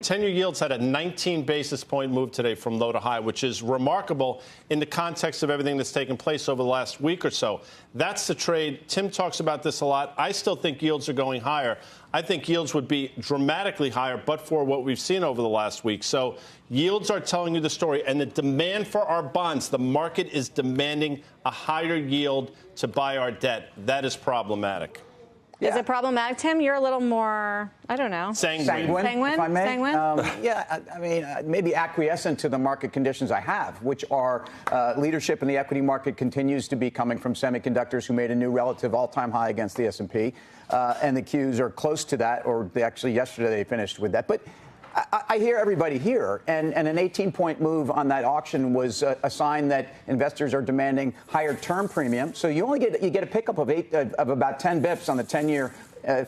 10-year yields had a 19 basis point move today from low to high, which is remarkable in the context of everything that's taken place over the last week or so. That's the trade. Tim talks about this a lot. I still think yields are going higher. I think yields would be dramatically higher, but for what we've seen over the last week. So yields are telling you the story. And the demand for our bonds, the market is demanding a higher yield to buy our debt. That is problematic. Yeah. Is it problematic, Tim? You're a little more, I don't know. Sanguine, if I may. Yeah, I mean, maybe acquiescent to the market conditions I have, which are leadership in the equity market continues to be coming from semiconductors, who made a new relative all-time high against the S&P. And the Qs are close to that, or yesterday they finished with that. But I hear everybody here, and an 18-point move on that auction was a sign that investors are demanding higher term premium. So you get a pickup of about 10 bips on the 10-year,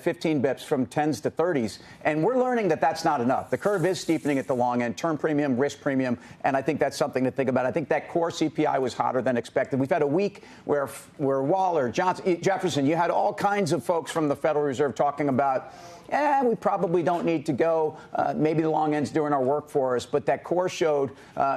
15 bips from 10s to 30s, and we're learning that that's not enough. The curve is steepening at the long end, term premium, risk premium, and I think that's something to think about. I think that core CPI was hotter than expected. We've had a week where Waller, Johnson, Jefferson, you had all kinds of folks from the Federal Reserve talking about, we probably don't need to go. Maybe the long end's doing our work for us. But that core showed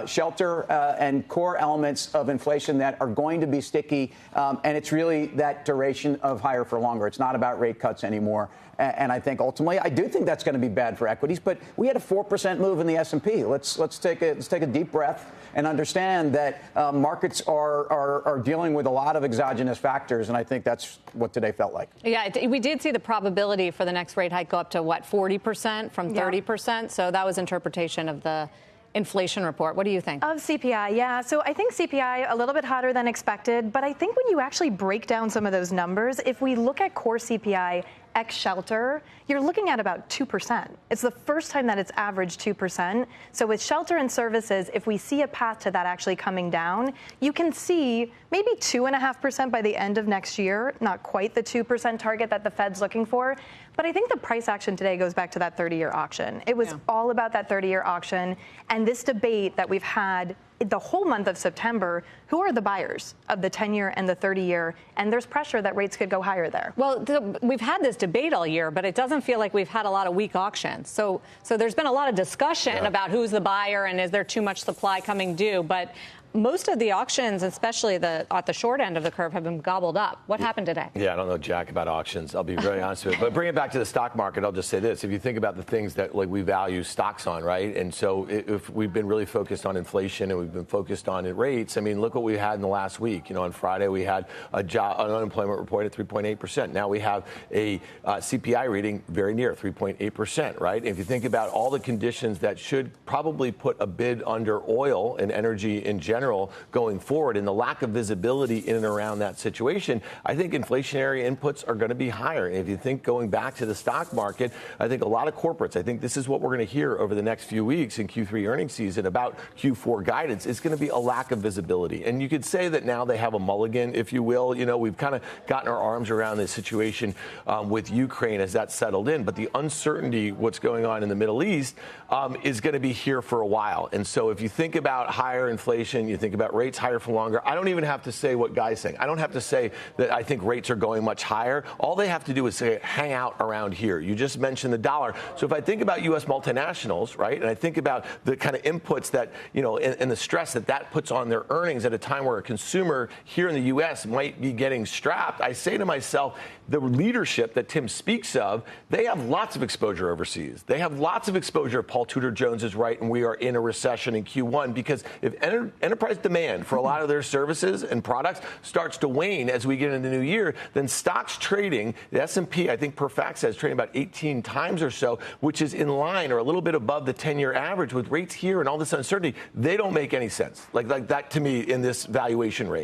shelter and core elements of inflation that are going to be sticky. And it's really that duration of higher for longer. It's not about rate cuts anymore. And I think ultimately, I do think that's going to be bad for equities. But we had a 4% move in the S&P. Let's take a deep breath and understand that markets are dealing with a lot of exogenous factors. And I think that's what today felt like. Yeah, we did see the probability for the next rate hike go up to, 40% from 30%? So that was interpretation of the inflation report. What do you think? Of CPI, yeah. So I think CPI a little bit hotter than expected. But I think when you actually break down some of those numbers, if we look at core CPI ex shelter, you're looking at about 2%. It's the first time that it's averaged 2%. So with shelter and services, if we see a path to that actually coming down, you can see maybe 2.5% by the end of next year, not quite the 2% target that the Fed's looking for. But I think the price action today goes back to that 30-year auction. It was all about that 30-year auction and this debate that we've had the whole month of September. Who are the buyers of the 10-year and the 30-year? And there's pressure that rates could go higher there. Well, we've had this debate all year, but it doesn't feel like we've had a lot of weak auctions. So there's been a lot of discussion about who's the buyer and is there too much supply coming due. But most of the auctions, especially at the short end of the curve, have been gobbled up. What happened today? Yeah, I don't know jack about auctions. I'll be very honest with you. But bring it back to the stock market, I'll just say this. If you think about the things that we value stocks on, right? And so if we've been really focused on inflation and we've been focused on rates, I mean, look what we had in the last week. On Friday we had an unemployment report at 3.8%. Now we have a CPI reading very near 3.8%, right? If you think about all the conditions that should probably put a bid under oil and energy in general going forward, and the lack of visibility in and around that situation, I think inflationary inputs are going to be higher. And if you think going back to the stock market, I think a lot of corporates, I think this is what we're going to hear over the next few weeks in Q3 earnings season about Q4 guidance. It's going to be a lack of visibility. And you could say that now they have a mulligan, if you will. We've kind of gotten our arms around this situation with Ukraine as that settled in. But the uncertainty, what's going on in the Middle East, is going to be here for a while. And so if you think about higher inflation, you think about rates higher for longer. I don't even have to say what Guy's saying. I don't have to say that I think rates are going much higher. All they have to do is say, hang out around here. You just mentioned the dollar. So if I think about U.S. multinationals, right, and I think about the kind of inputs that, and the stress that puts on their earnings at a time where a consumer here in the U.S. might be getting strapped, I say to myself, the leadership that Tim speaks of, they have lots of exposure overseas. They have lots of exposure. Paul Tudor Jones is right, and we are in a recession in Q1 because if enterprise demand for a lot of their services and products starts to wane as we get into the new year, then stocks trading, the S&P, I think per fact says trading about 18 times or so, which is in line or a little bit above the 10-year average with rates here and all this uncertainty. They don't make any sense. Like that to me in this valuation range.